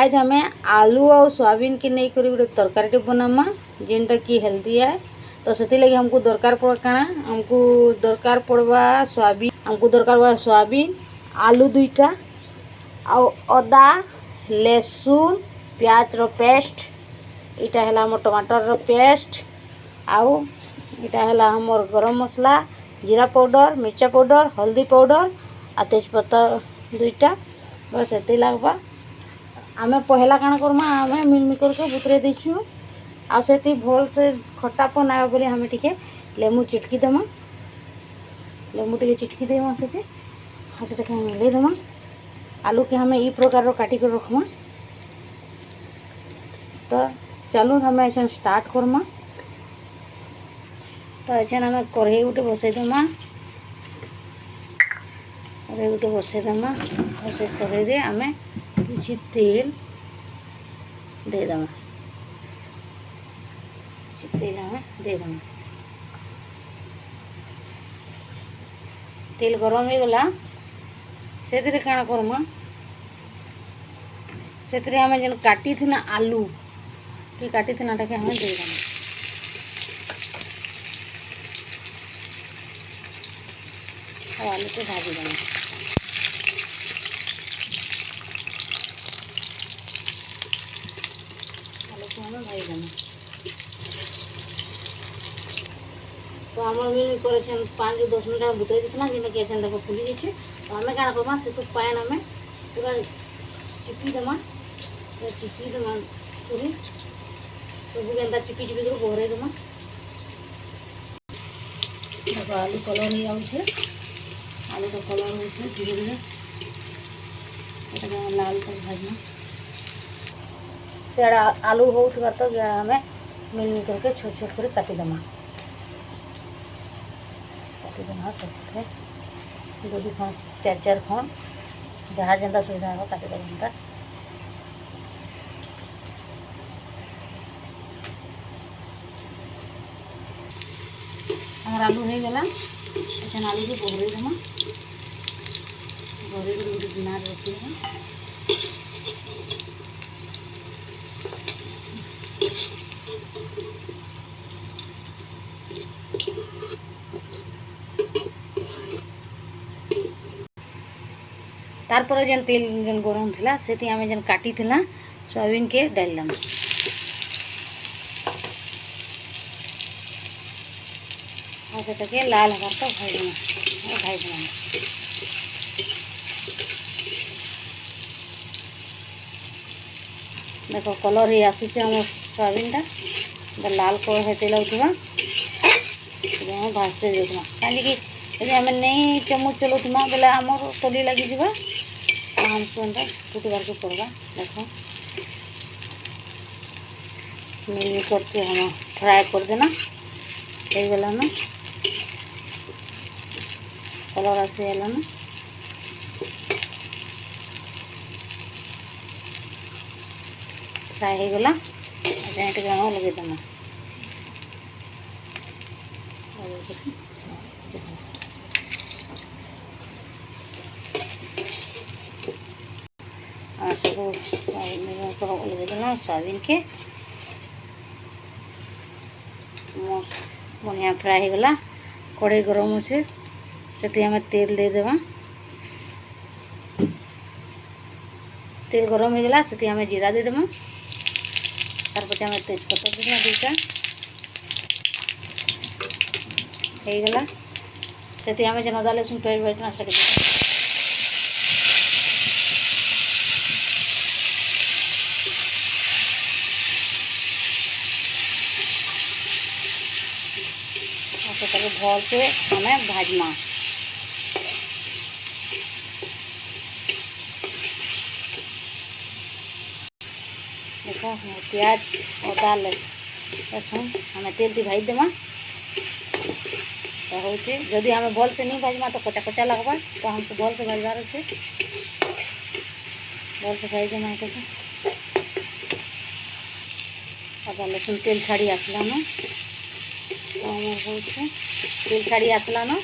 आज हमें आलू और सोयाबीन की नहीं करी गोटे तरकारी बनामा जेनटा कि हेल्दी है। तो से लगे हमको दरकार पड़ काना हमको दरकार पड़वा सोयाबीन हमको दरकार पड़ा सोयाबीन आलू दुईटा आ अदा लहसुन प्याज रो पेस्ट इटा है हमर टमाटर रो पेस्ट आउ इटा है हमर गरम मसला जीरा पाउडर मिर्चा पाउडर हल्दी पाउडर आ तेजपत्ता दुईटा बस एते लगवा। आमे पहला काण करमा आमे मिलमिकर के बुतरे देछु आ सेती भल से खट्टापन आवे बोली हमें टिके लेमु चिटकी देमा लेमु टिके चिटकी देमा सेते आ सेटा के मिले देमा। आलू के हमें ई प्रकार रो काटी कर रखमा। तो चलो हमें ऐसा स्टार्ट करमा। तो ऐसा हमें कढ़ई उठे बसई देमा कढ़ई उठे बसई देमा और से कढ़ई रे हमें किछि तेल दे देमा तेल हमें दे देमा। तेल गरम हो गला से काण करमा से हमें जन काटी थी ना आलू कि काटी थी ना हमें दे देमा। और आलू को भाजी देना आलू को हमें भाजी देना। तो आमर मिल करे 5-10 मिनट बुतरे जितना जेने कि अच्छा देखो फुली जाइए। तो हमें क्या करमा से तो पैन हमें पूरा चिपी देमा पूरी सब गेंदा चिपी चिपी कर बहरे देमा। देखो आलू कलर नहीं आउछे आलू का कलर होते धीरे धीरे ये लाल कर भाजना से आलू हो तो हमें मिल करके छोट छोट कर काटी देमा सब 2 खंड 4 खंड जहाँ जेनता सुविधा हो काटी देता। हमार आलू हो गला ऐसा आलू को बहरे देमा बहरे गोटे बिना रखी है। तारपर जेन तेल जेन गरम थिला सेती आमे जेन काटी थिला सोयाबीन के डाललाम और सेटा के लाल हबार तो भाजना देखो कलर ही आसुचे हम सोयाबीन टा लाल कलर हेते लगुवा भाजते जाऊँ कहीं यदि आम नहीं चम्मच चलाऊमा बोले आमर तली लगी जा हमको एंता फुटबार को पड़वा। देखो मिल करके हम फ्राई कर देना हो गला ना कलर आसीगला ना फ्राई हो गला लगे देना सब लगे देना सोयाबीन के बढ़िया फ्राई हो गला। कढ़ई गरम अच्छे से हमें तेल दे देवा तेल गरम हो गला से हमें जीरा दे देमा तार पछे हमें तेजपत्ता दे देमा दुईटा हो गला से हमें जन अदा लहसुन पेस्ट भाजना से भल से हमें भाजमा देखो प्याज अदा लहसुन हमें तेल दी भाज देमा। तो हूँ जदि हमें भल से नहीं भाजमा तो कचा कचा लगवा तो हमको भल से भाजबार अच्छे भल से भाई देमा तो अदा लहसुन तेल छाड़ी आसला न तो हमें तेल छाड़ी आसला न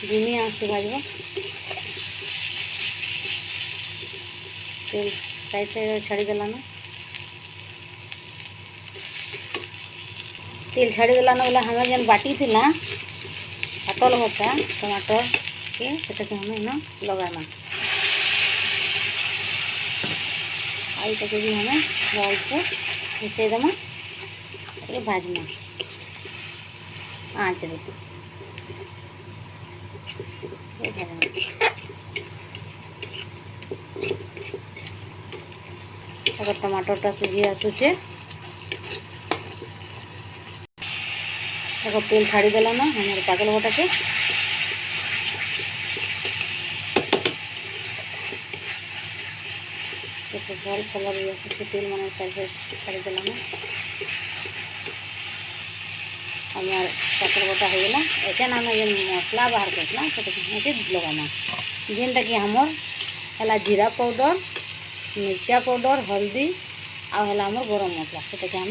धीमी आँच से भाजब तेल साइड साइड छाड़ी देलान तेल छाड़ी देलान बोला हमें जेन बाटी थी ना पटल भर्ता टमाटर के सेटा हमें ना लगाना आई तक भी हमें बॉल को मिसई देमा ये भाजमा आँच रे अगर टमाटरटा सिझी आसूचे देखो तेल छाड़ी देला ना हमारे पागल गोटा के देखो भल कलर भी आसूचे तेल मैंने साइड छाड़ी देला ना हमार पागल गोटा हो गला ऐसे ना हमें जो मसला बाहर करना तो लगाना जेनटा कि हमर है जीरा पाउडर मिर्चा पाउडर हल्दी आम गरम मसला से आम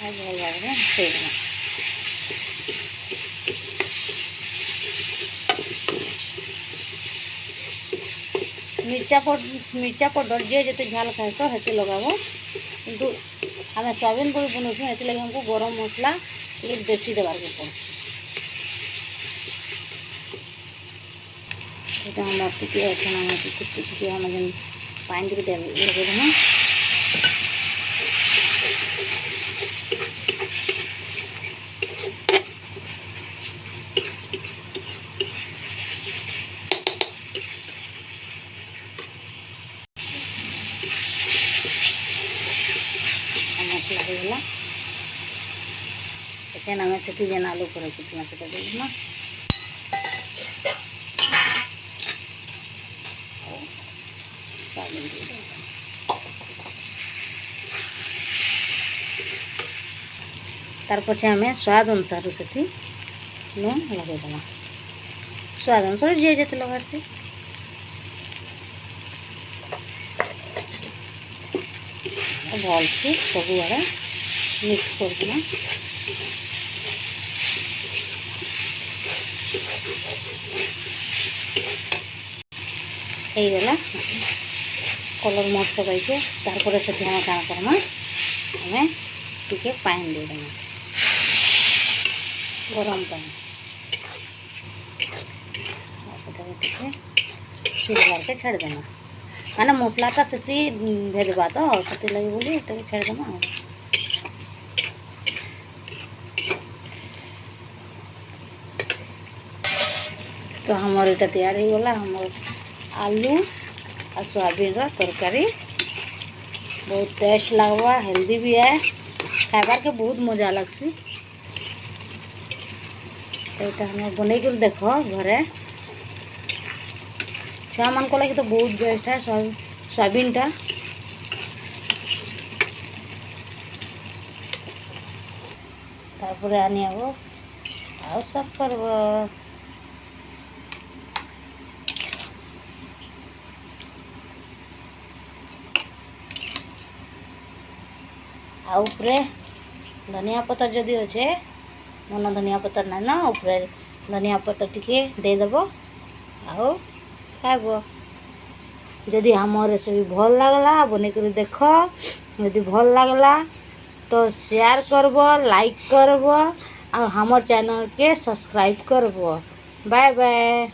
भल भाव में मिसेदेमा मिर्चा पाउडर जे जिते झाल खाएस हेते लगाब किंतु आम सोयाबीन बड़ी बनौसु ये लगे हमको गरम मसला ये बेसी देवार के पड़े हम टिके टिके हम जेन पानी टिके लगेदेमा मसला होगा एखे आम से जेन आलू कर देना तार पछे आम स्वाद अनुसार से लूण लगेदेमा स्वाद अनुसार जे जिते लगासी भल से सब आड़े मिक्स कर देना गला कलर मस्त पाइछे तारपर से हम क्या करमा हमें टिके पानी दे देना गरम पानी टिके सिझार के छाड़ देना माने मसलाटा से भेजवा तो से लगे बोली छाड़ देमा तो हमार यहाँ तैयार हो गला हमार आलू और सोयाबीन तरकारी बहुत टेस्ट लगवा हेल्दी भी है खाबार के बहुत मजा लगसी तो ये हमें बन कर देख घरे छुआ मान लगे तो बहुत बेस्ट है सोयाबीन टा तारपरे आनी आबो आ सब करब उपरे धनिया पत्तर जदि अच्छे मन धनिया पत्तर ना ना उपरे धनिया पत्तर टिके देदेव आओ खाइब जदि हम रेसिपी भल लगला बन कर देख जदि भल लगला तो शेयर करब लाइक करब आ हमर चैनल के सब्सक्राइब करब बाय बाय।